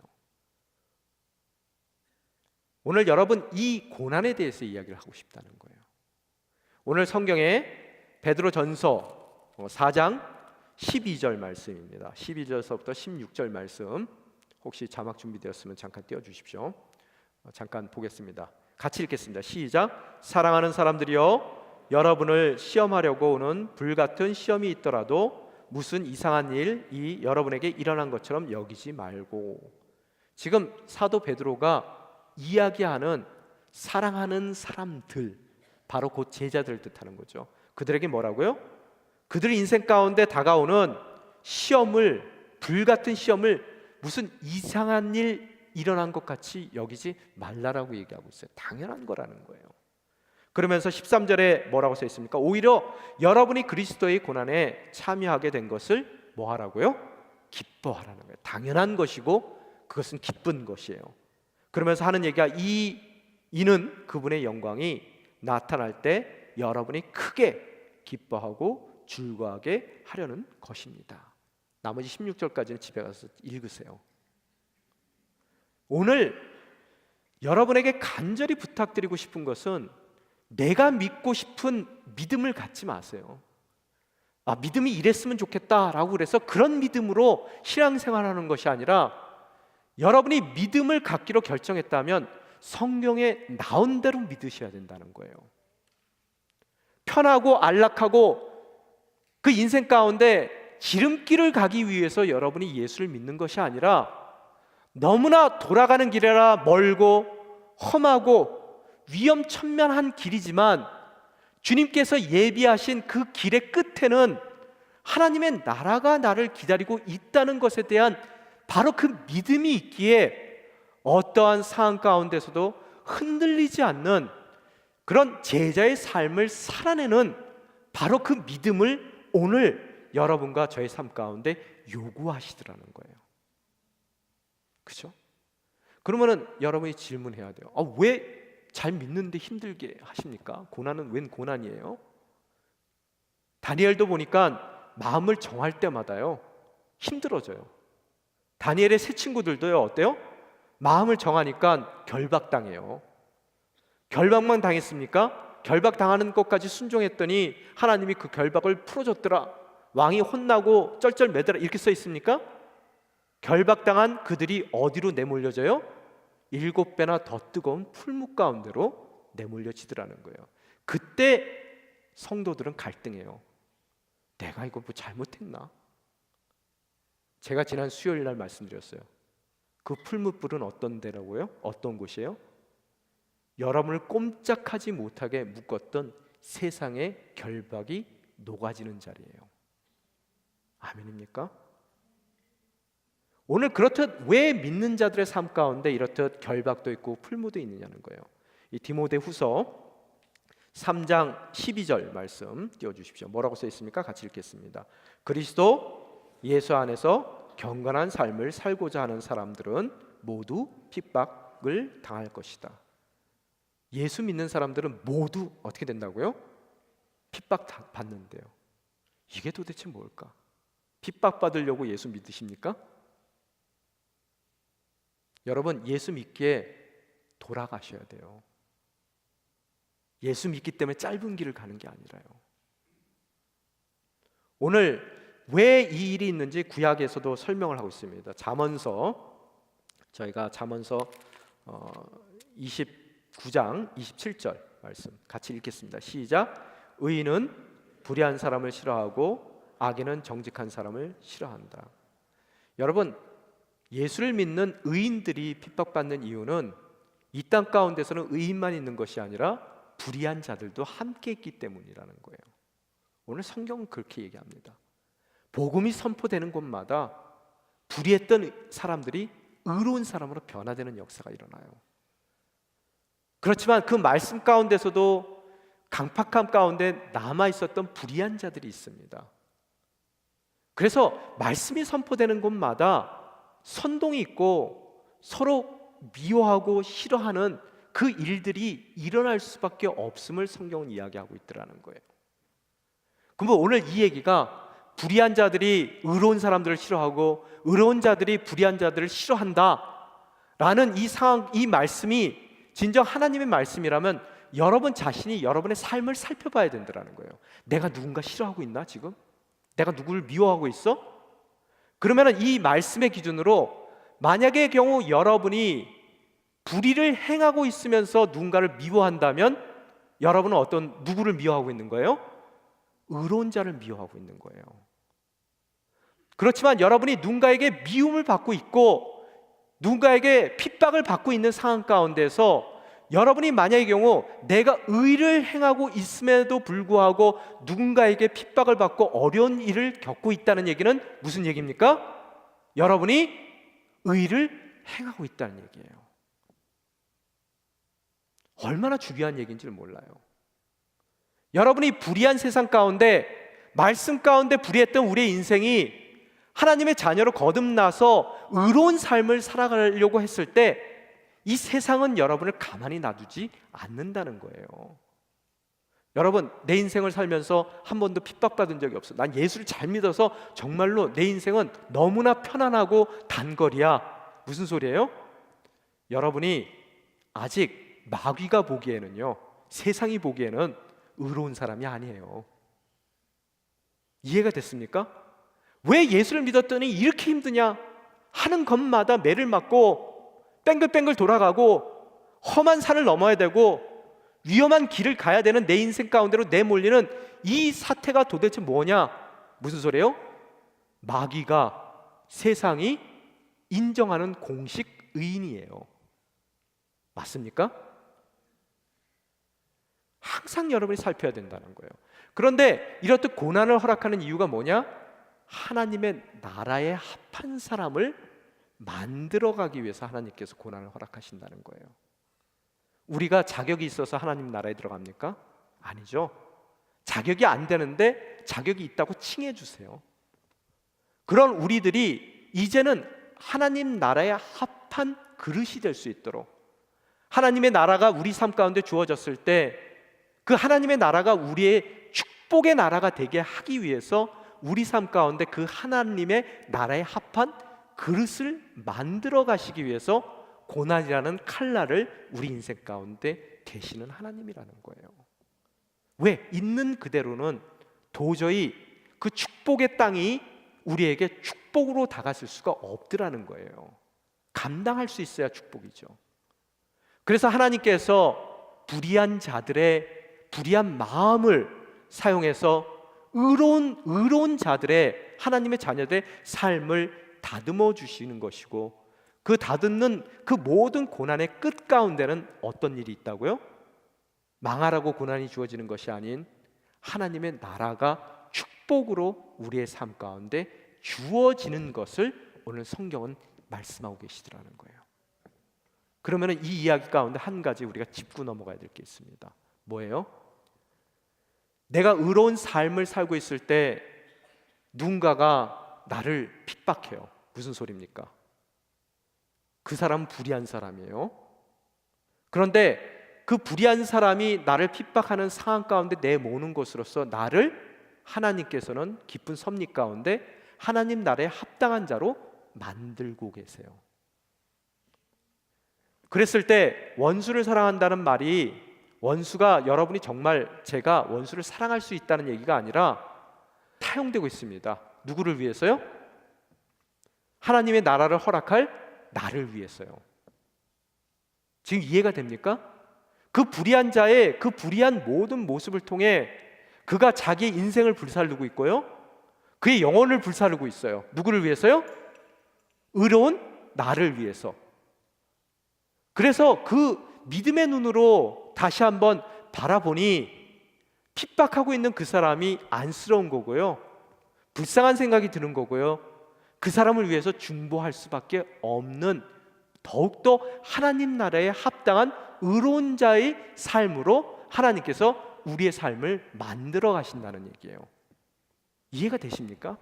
오늘 여러분 이 고난에 대해서 이야기를 하고 싶다는 거예요. 오늘 성경에 베드로전서 4장 12절 말씀입니다. 12절서부터 16절 말씀, 혹시 자막 준비되었으면 잠깐 띄워주십시오. 잠깐 보겠습니다. 같이 읽겠습니다. 시작. 사랑하는 사람들이여, 여러분을 시험하려고 오는 불같은 시험이 있더라도 무슨 이상한 일이 여러분에게 일어난 것처럼 여기지 말고. 지금 사도 베드로가 이야기하는 사랑하는 사람들, 바로 곧 제자들 뜻하는 거죠. 그들에게 뭐라고요? 그들 인생 가운데 다가오는 시험을, 불같은 시험을 무슨 이상한 일 일어난 것 같이 여기지 말라라고 얘기하고 있어요. 당연한 거라는 거예요. 그러면서 13절에 뭐라고 써 있습니까? 오히려 여러분이 그리스도의 고난에 참여하게 된 것을 뭐 하라고요? 기뻐하라는 거예요. 당연한 것이고 그것은 기쁜 것이에요. 그러면서 하는 얘기가 이는 그분의 영광이 나타날 때 여러분이 크게 기뻐하고 즐거워하게 하려는 것입니다. 나머지 16절까지는 집에 가서 읽으세요. 오늘 여러분에게 간절히 부탁드리고 싶은 것은 내가 믿고 싶은 믿음을 갖지 마세요. 믿음이 이랬으면 좋겠다라고 그래서 그런 믿음으로 신앙생활하는 것이 아니라 여러분이 믿음을 갖기로 결정했다면 성경에 나온 대로 믿으셔야 된다는 거예요. 편하고 안락하고 그 인생 가운데 지름길을 가기 위해서 여러분이 예수를 믿는 것이 아니라 너무나 돌아가는 길이라 멀고 험하고 위험천만한 길이지만 주님께서 예비하신 그 길의 끝에는 하나님의 나라가 나를 기다리고 있다는 것에 대한 바로 그 믿음이 있기에 어떠한 상황 가운데서도 흔들리지 않는 그런 제자의 삶을 살아내는 바로 그 믿음을 오늘 여러분과 저의 삶 가운데 요구하시더라는 거예요. 그죠? 그러면은 여러분이 질문해야 돼요. 왜 잘 믿는데 힘들게 하십니까? 고난은 웬 고난이에요? 다니엘도 보니까 마음을 정할 때마다요 힘들어져요. 다니엘의 세 친구들도요 어때요? 마음을 정하니까 결박당해요. 결박만 당했습니까? 결박당하는 것까지 순종했더니 하나님이 그 결박을 풀어줬더라. 왕이 혼나고 쩔쩔매더라 이렇게 써 있습니까? 결박당한 그들이 어디로 내몰려져요? 7배나 더 뜨거운 풀무 가운데로 내몰려지더라는 거예요. 그때 성도들은 갈등해요. 내가 이거 뭐 잘못했나? 제가 지난 수요일 날 말씀드렸어요. 그 풀무불은 어떤 데라고요? 어떤 곳이에요? 여러분을 꼼짝하지 못하게 묶었던 세상의 결박이 녹아지는 자리예요. 아멘입니까? 오늘 그렇듯 왜 믿는 자들의 삶 가운데 이렇듯 결박도 있고 풀무도 있느냐는 거예요. 이 디모데후서 3장 12절 말씀 띄워주십시오. 뭐라고 써 있습니까? 같이 읽겠습니다. 그리스도 예수 안에서 경건한 삶을 살고자 하는 사람들은 모두 핍박을 당할 것이다. 예수 믿는 사람들은 모두 어떻게 된다고요? 핍박 받는데요. 이게 도대체 뭘까? 핍박 받으려고 예수 믿으십니까? 여러분 예수 믿기에 돌아가셔야 돼요. 예수 믿기 때문에 짧은 길을 가는 게 아니라요. 오늘 왜 이 일이 있는지 구약에서도 설명을 하고 있습니다. 잠언서, 저희가 잠언서 29장 27절 말씀 같이 읽겠습니다. 시작. 의인은 불의한 사람을 싫어하고 악인은 정직한 사람을 싫어한다. 여러분, 예수를 믿는 의인들이 핍박받는 이유는 이 땅 가운데서는 의인만 있는 것이 아니라 불의한 자들도 함께 있기 때문이라는 거예요. 오늘 성경은 그렇게 얘기합니다. 복음이 선포되는 곳마다 불의했던 사람들이 의로운 사람으로 변화되는 역사가 일어나요. 그렇지만 그 말씀 가운데서도 강팍함 가운데 남아있었던 불의한 자들이 있습니다. 그래서 말씀이 선포되는 곳마다 선동이 있고 서로 미워하고 싫어하는 그 일들이 일어날 수밖에 없음을 성경은 이야기하고 있더라는 거예요. 그러면 오늘 이 얘기가 불의한 자들이 의로운 사람들을 싫어하고 의로운 자들이 불의한 자들을 싫어한다 라는 이 상황, 이 말씀이 진정 하나님의 말씀이라면 여러분 자신이 여러분의 삶을 살펴봐야 된다는 거예요. 내가 누군가 싫어하고 있나 지금? 내가 누구를 미워하고 있어? 그러면 이 말씀의 기준으로 만약의 경우 여러분이 불의를 행하고 있으면서 누군가를 미워한다면 여러분은 누구를 미워하고 있는 거예요? 의로운 자를 미워하고 있는 거예요. 그렇지만 여러분이 누군가에게 미움을 받고 있고 누군가에게 핍박을 받고 있는 상황 가운데서 여러분이 만약의 경우 내가 의를 행하고 있음에도 불구하고 누군가에게 핍박을 받고 어려운 일을 겪고 있다는 얘기는 무슨 얘기입니까? 여러분이 의를 행하고 있다는 얘기예요. 얼마나 중요한 얘기인지를 몰라요. 여러분이 불의한 세상 가운데 말씀 가운데 불의했던 우리의 인생이 하나님의 자녀로 거듭나서 의로운 삶을 살아가려고 했을 때 이 세상은 여러분을 가만히 놔두지 않는다는 거예요. 여러분, 내 인생을 살면서 한 번도 핍박받은 적이 없어. 난 예수를 잘 믿어서 정말로 내 인생은 너무나 편안하고 단거리야. 무슨 소리예요? 여러분이 아직 마귀가 보기에는요, 세상이 보기에는 의로운 사람이 아니에요. 이해가 됐습니까? 왜 예수를 믿었더니 이렇게 힘드냐? 하는 것마다 매를 맞고 뺑글뺑글 돌아가고 험한 산을 넘어야 되고 위험한 길을 가야 되는 내 인생 가운데로 내몰리는 이 사태가 도대체 뭐냐? 무슨 소리예요? 마귀가 세상이 인정하는 공식 의인이에요. 맞습니까? 항상 여러분이 살펴야 된다는 거예요. 그런데 이렇듯 고난을 허락하는 이유가 뭐냐? 하나님의 나라에 합한 사람을 만들어가기 위해서 하나님께서 고난을 허락하신다는 거예요. 우리가 자격이 있어서 하나님 나라에 들어갑니까? 아니죠. 자격이 안 되는데 자격이 있다고 칭해 주세요. 그런 우리들이 이제는 하나님 나라에 합한 그릇이 될 수 있도록, 하나님의 나라가 우리 삶 가운데 주어졌을 때 그 하나님의 나라가 우리의 축복의 나라가 되게 하기 위해서 우리 삶 가운데 그 하나님의 나라에 합한 그릇을 만들어 가시기 위해서 고난이라는 칼날을 우리 인생 가운데 대시는 하나님이라는 거예요. 왜? 있는 그대로는 도저히 그 축복의 땅이 우리에게 축복으로 다가설 수가 없더라는 거예요. 감당할 수 있어야 축복이죠. 그래서 하나님께서 불의한 자들의 불의한 마음을 사용해서 의로운 자들의, 하나님의 자녀들의 삶을 다듬어 주시는 것이고, 그 다듬는 그 모든 고난의 끝 가운데는 어떤 일이 있다고요? 망하라고 고난이 주어지는 것이 아닌 하나님의 나라가 축복으로 우리의 삶 가운데 주어지는 것을 오늘 성경은 말씀하고 계시더라는 거예요. 그러면 이 이야기 가운데 한 가지 우리가 짚고 넘어가야 될 게 있습니다. 뭐예요? 내가 의로운 삶을 살고 있을 때 누군가가 나를 핍박해요. 무슨 소리입니까? 그 사람은 불의한 사람이에요. 그런데 그 불의한 사람이 나를 핍박하는 상황 가운데 내모는 것으로서 나를 하나님께서는 깊은 섭리 가운데 하나님 나라에 합당한 자로 만들고 계세요. 그랬을 때 원수를 사랑한다는 말이 원수가 여러분이 정말 제가 원수를 사랑할 수 있다는 얘기가 아니라 사용되고 있습니다. 누구를 위해서요? 하나님의 나라를 허락할 나를 위해서요. 지금 이해가 됩니까? 그 불의한 자의 그 불의한 모든 모습을 통해 그가 자기의 인생을 불살르고 있고요, 그의 영혼을 불살르고 있어요. 누구를 위해서요? 의로운 나를 위해서. 그래서 그 믿음의 눈으로 다시 한번 바라보니 핍박하고 있는 그 사람이 안쓰러운 거고요, 불쌍한 생각이 드는 거고요, 그 사람을 위해서 중보할 수밖에 없는, 더욱더 하나님 나라에 합당한 의로운 자의 삶으로 하나님께서 우리의 삶을 만들어 가신다는 얘기예요. 이해가 되십니까?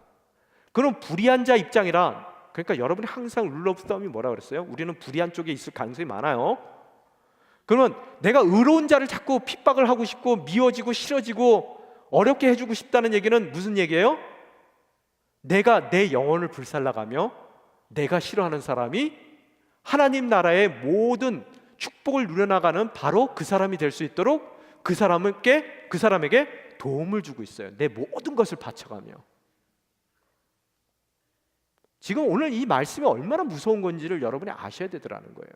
그럼 불의한 자 입장이란, 그러니까 여러분이 항상 룰 오브 썸이 뭐라 그랬어요? 우리는 불의한 쪽에 있을 가능성이 많아요. 그러면 내가 의로운 자를 자꾸 핍박을 하고 싶고 미워지고 싫어지고 어렵게 해주고 싶다는 얘기는 무슨 얘기예요? 내가 내 영혼을 불살라가며 내가 싫어하는 사람이 하나님 나라의 모든 축복을 누려나가는 바로 그 사람이 될 수 있도록 그 사람에게 도움을 주고 있어요. 내 모든 것을 바쳐가며. 지금 오늘 이 말씀이 얼마나 무서운 건지를 여러분이 아셔야 되더라는 거예요.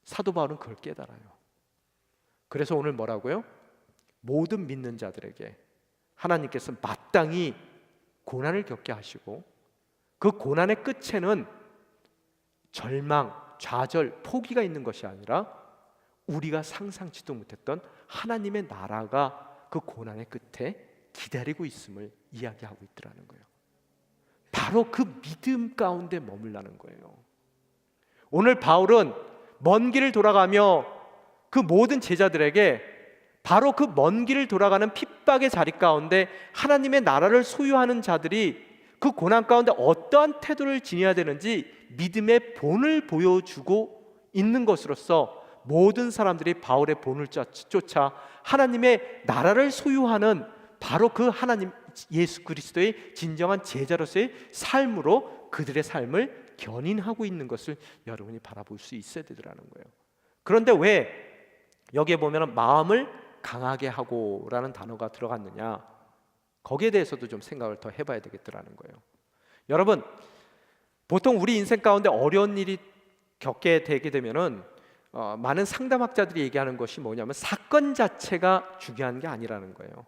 사도 바울은 그걸 깨달아요. 그래서 오늘 뭐라고요? 모든 믿는 자들에게 하나님께서 마땅히 고난을 겪게 하시고 그 고난의 끝에는 절망, 좌절, 포기가 있는 것이 아니라 우리가 상상치도 못했던 하나님의 나라가 그 고난의 끝에 기다리고 있음을 이야기하고 있더라는 거예요. 바로 그 믿음 가운데 머물라는 거예요. 오늘 바울은 먼 길을 돌아가며 그 모든 제자들에게 바로 그 먼 길을 돌아가는 핍박의 자리 가운데 하나님의 나라를 소유하는 자들이 그 고난 가운데 어떠한 태도를 지녀야 되는지 믿음의 본을 보여주고 있는 것으로서 모든 사람들이 바울의 본을 쫓아 하나님의 나라를 소유하는 바로 그 하나님 예수 그리스도의 진정한 제자로서의 삶으로 그들의 삶을 견인하고 있는 것을 여러분이 바라볼 수 있어야 되더라는 거예요. 그런데 왜 여기에 보면 마음을 강하게 하고라는 단어가 들어갔느냐, 거기에 대해서도 좀 생각을 더 해봐야 되겠더라는 거예요. 여러분, 보통 우리 인생 가운데 어려운 일이 겪게 되게 되면은 많은 상담학자들이 얘기하는 것이 뭐냐면 사건 자체가 중요한 게 아니라는 거예요.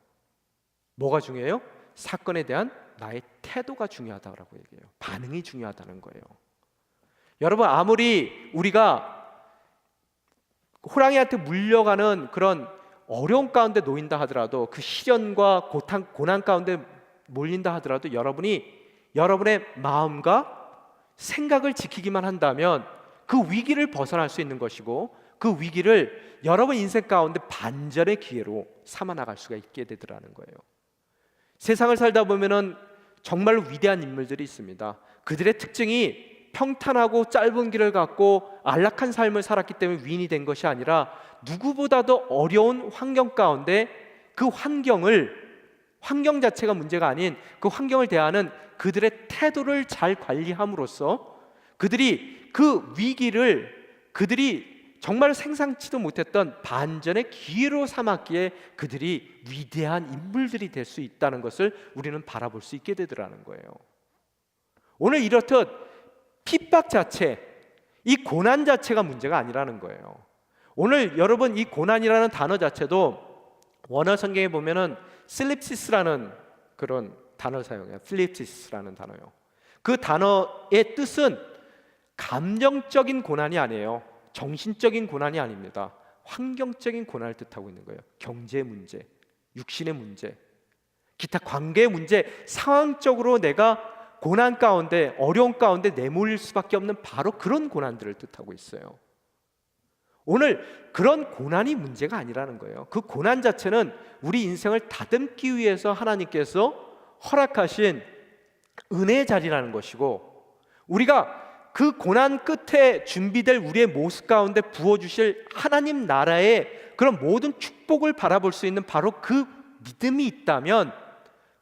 뭐가 중요해요? 사건에 대한 나의 태도가 중요하다고 얘기해요. 반응이 중요하다는 거예요. 여러분, 아무리 우리가 호랑이한테 물려가는 그런 어려운 가운데 놓인다 하더라도, 그 시련과 고난 가운데 몰린다 하더라도 여러분의 마음과 생각을 지키기만 한다면 그 위기를 벗어날 수 있는 것이고, 그 위기를 여러분 인생 가운데 반전의 기회로 삼아 나갈 수가 있게 되더라는 거예요. 세상을 살다 보면은 정말로 위대한 인물들이 있습니다. 그들의 특징이 평탄하고 짧은 길을 갖고 안락한 삶을 살았기 때문에 위인이 된 것이 아니라 누구보다도 어려운 환경 가운데 그 환경 자체가 문제가 아닌 그 환경을 대하는 그들의 태도를 잘 관리함으로써 그들이 그 위기를 정말 생상치도 못했던 반전의 기회로 삼았기에 그들이 위대한 인물들이 될 수 있다는 것을 우리는 바라볼 수 있게 되더라는 거예요. 오늘 이렇듯 핍박 자체, 이 고난 자체가 문제가 아니라는 거예요. 오늘 여러분, 이 고난이라는 단어 자체도 원어 성경에 보면은 슬립시스라는 그런 단어를 사용해요. 슬립시스라는 단어요. 그 단어의 뜻은 감정적인 고난이 아니에요. 정신적인 고난이 아닙니다. 환경적인 고난을 뜻하고 있는 거예요. 경제 문제, 육신의 문제, 기타 관계의 문제, 상황적으로 내가 고난 가운데, 어려운 가운데 내몰릴 수밖에 없는 바로 그런 고난들을 뜻하고 있어요. 오늘 그런 고난이 문제가 아니라는 거예요. 그 고난 자체는 우리 인생을 다듬기 위해서 하나님께서 허락하신 은혜의 자리라는 것이고, 우리가 그 고난 끝에 준비될 우리의 모습 가운데 부어주실 하나님 나라의 그런 모든 축복을 바라볼 수 있는 바로 그 믿음이 있다면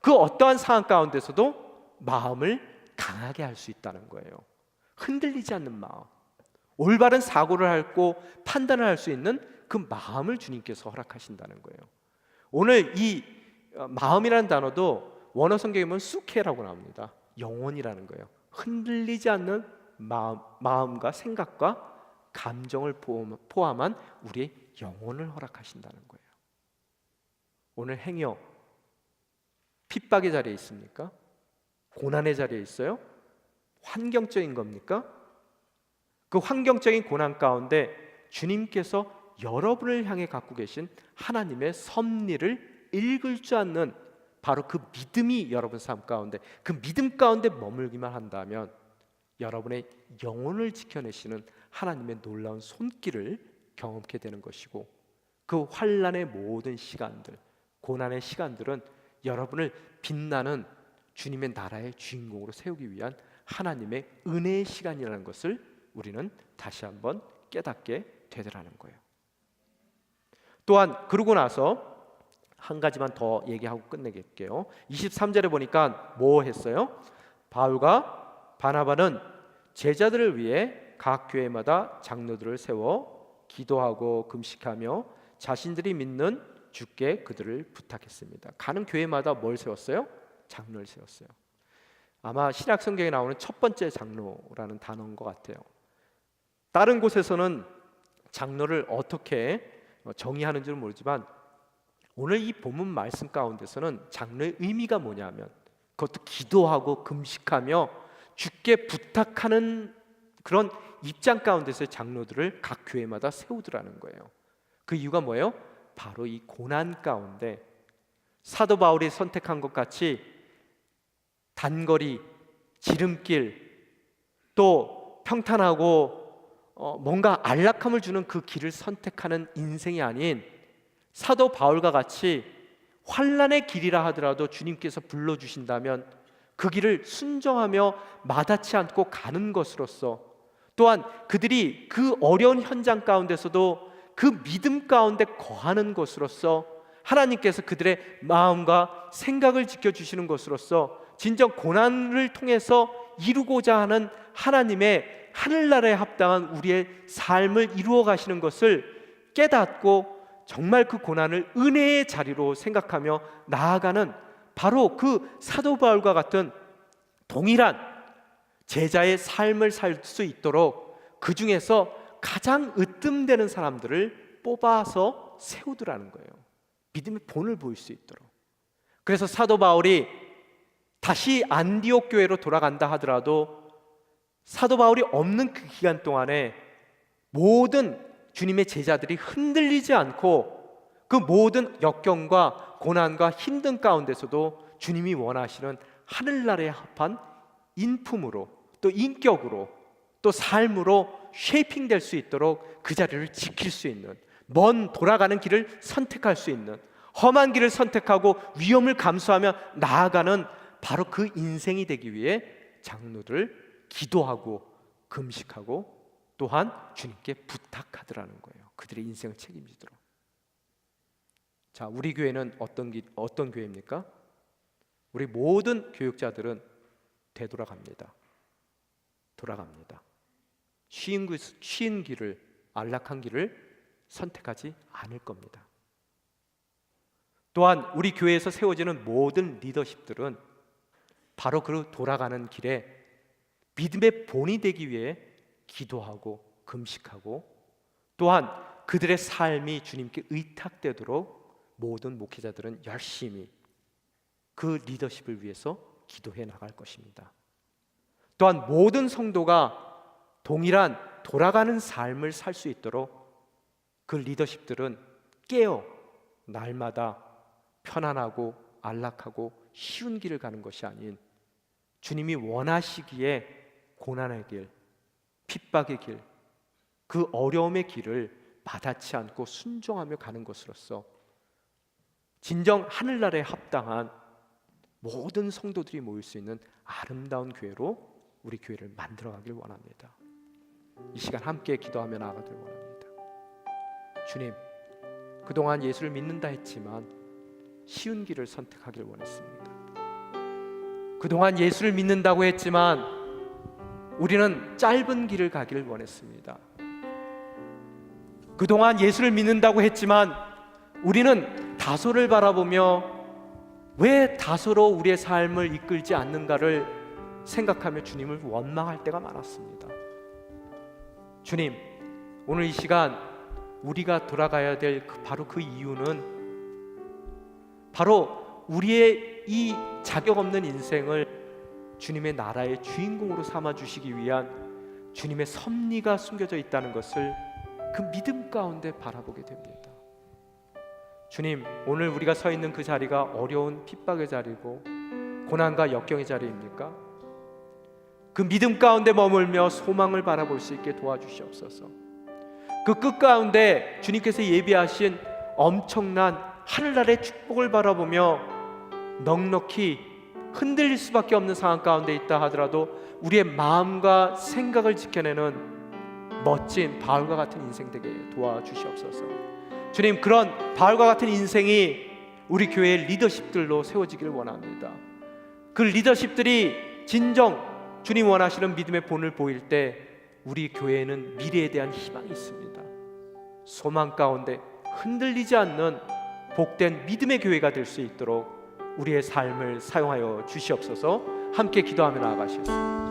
그 어떠한 상황 가운데서도 마음을 강하게 할 수 있다는 거예요. 흔들리지 않는 마음, 올바른 사고를 하고 판단을 할 수 있는 그 마음을 주님께서 허락하신다는 거예요. 오늘 이 마음이라는 단어도 원어 성경에 보면 수케라고 나옵니다. 영혼이라는 거예요. 흔들리지 않는 마음과 생각과 감정을 포함한 우리의 영혼을 허락하신다는 거예요. 오늘 행여 핍박의 자리에 있습니까? 고난의 자리에 있어요? 환경적인 겁니까? 그 환경적인 고난 가운데 주님께서 여러분을 향해 갖고 계신 하나님의 섭리를 읽을 줄 아는 바로 그 믿음이 여러분 삶 가운데, 그 믿음 가운데 머물기만 한다면 여러분의 영혼을 지켜내시는 하나님의 놀라운 손길을 경험하게 되는 것이고, 그 환난의 모든 시간들, 고난의 시간들은 여러분을 빛나는 주님의 나라의 주인공으로 세우기 위한 하나님의 은혜의 시간이라는 것을 우리는 다시 한번 깨닫게 되더라는 거예요. 또한 그러고 나서 한 가지만 더 얘기하고 끝내겠게요. 23절에 보니까 뭐 했어요? 바울과 바나바는 제자들을 위해 각 교회마다 장로들을 세워 기도하고 금식하며 자신들이 믿는 주께 그들을 부탁했습니다. 가는 교회마다 뭘 세웠어요? 장로를 세웠어요. 아마 신약 성경에 나오는 첫 번째 장로라는 단어인 것 같아요. 다른 곳에서는 장로를 어떻게 정의하는지는 모르지만 오늘 이 본문 말씀 가운데서는 장로의 의미가 뭐냐면, 그것도 기도하고 금식하며 주께 부탁하는 그런 입장 가운데서의 장로들을 각 교회마다 세우더라는 거예요. 그 이유가 뭐예요? 바로 이 고난 가운데 사도 바울이 선택한 것 같이 단거리, 지름길, 또 평탄하고 뭔가 안락함을 주는 그 길을 선택하는 인생이 아닌, 사도 바울과 같이 환난의 길이라 하더라도 주님께서 불러주신다면 그 길을 순종하며 마다치 않고 가는 것으로서, 또한 그들이 그 어려운 현장 가운데서도 그 믿음 가운데 거하는 것으로서 하나님께서 그들의 마음과 생각을 지켜주시는 것으로서 진정 고난을 통해서 이루고자 하는 하나님의 하늘나라에 합당한 우리의 삶을 이루어 가시는 것을 깨닫고 정말 그 고난을 은혜의 자리로 생각하며 나아가는 바로 그 사도 바울과 같은 동일한 제자의 삶을 살 수 있도록 그 중에서 가장 으뜸되는 사람들을 뽑아서 세우더라는 거예요. 믿음의 본을 보일 수 있도록. 그래서 사도 바울이 다시 안디옥 교회로 돌아간다 하더라도 사도 바울이 없는 그 기간 동안에 모든 주님의 제자들이 흔들리지 않고 그 모든 역경과 고난과 힘든 가운데서도 주님이 원하시는 하늘나라에 합한 인품으로, 또 인격으로, 또 삶으로 쉐이핑될 수 있도록 그 자리를 지킬 수 있는, 먼 돌아가는 길을 선택할 수 있는, 험한 길을 선택하고 위험을 감수하며 나아가는 바로 그 인생이 되기 위해 장로들을 기도하고 금식하고 또한 주님께 부탁하더라는 거예요. 그들의 인생을 책임지도록. 자, 우리 교회는 어떤 교회입니까? 우리 모든 교육자들은 되돌아갑니다. 돌아갑니다. 쉬운 길을, 안락한 길을 선택하지 않을 겁니다. 또한 우리 교회에서 세워지는 모든 리더십들은 바로 그 돌아가는 길에 믿음의 본이 되기 위해 기도하고 금식하고 또한 그들의 삶이 주님께 의탁되도록 모든 목회자들은 열심히 그 리더십을 위해서 기도해 나갈 것입니다. 또한 모든 성도가 동일한 돌아가는 삶을 살 수 있도록 그 리더십들은 깨어 날마다 편안하고 안락하고 쉬운 길을 가는 것이 아닌 주님이 원하시기에 고난의 길, 핍박의 길, 그 어려움의 길을 마다치 않고 순종하며 가는 것으로서 진정 하늘나라에 합당한 모든 성도들이 모일 수 있는 아름다운 교회로 우리 교회를 만들어가길 원합니다. 이 시간 함께 기도하며 나아가길 원합니다. 주님, 그동안 예수를 믿는다 했지만 쉬운 길을 선택하길 원했습니다. 그동안 예수를 믿는다고 했지만 우리는 짧은 길을 가기를 원했습니다. 그동안 예수를 믿는다고 했지만 우리는 다소를 바라보며 왜 다소로 우리의 삶을 이끌지 않는가를 생각하며 주님을 원망할 때가 많았습니다. 주님, 오늘 이 시간 우리가 돌아가야 될 바로 그 이유는 바로 우리의 이 자격 없는 인생을 주님의 나라의 주인공으로 삼아 주시기 위한 주님의 섭리가 숨겨져 있다는 것을 그 믿음 가운데 바라보게 됩니다. 주님, 오늘 우리가 서 있는 그 자리가 어려운 핍박의 자리고 고난과 역경의 자리입니까? 그 믿음 가운데 머물며 소망을 바라볼 수 있게 도와주시옵소서. 그 끝 가운데 주님께서 예비하신 엄청난 하늘나라의 축복을 바라보며 넉넉히 흔들릴 수밖에 없는 상황 가운데 있다 하더라도 우리의 마음과 생각을 지켜내는 멋진 바울과 같은 인생 되게 도와주시옵소서. 주님, 그런 바울과 같은 인생이 우리 교회의 리더십들로 세워지기를 원합니다. 그 리더십들이 진정 주님 원하시는 믿음의 본을 보일 때 우리 교회에는 미래에 대한 희망이 있습니다. 소망 가운데 흔들리지 않는 복된 믿음의 교회가 될 수 있도록 우리의 삶을 사용하여 주시옵소서. 함께 기도하며 나아가시겠습니다.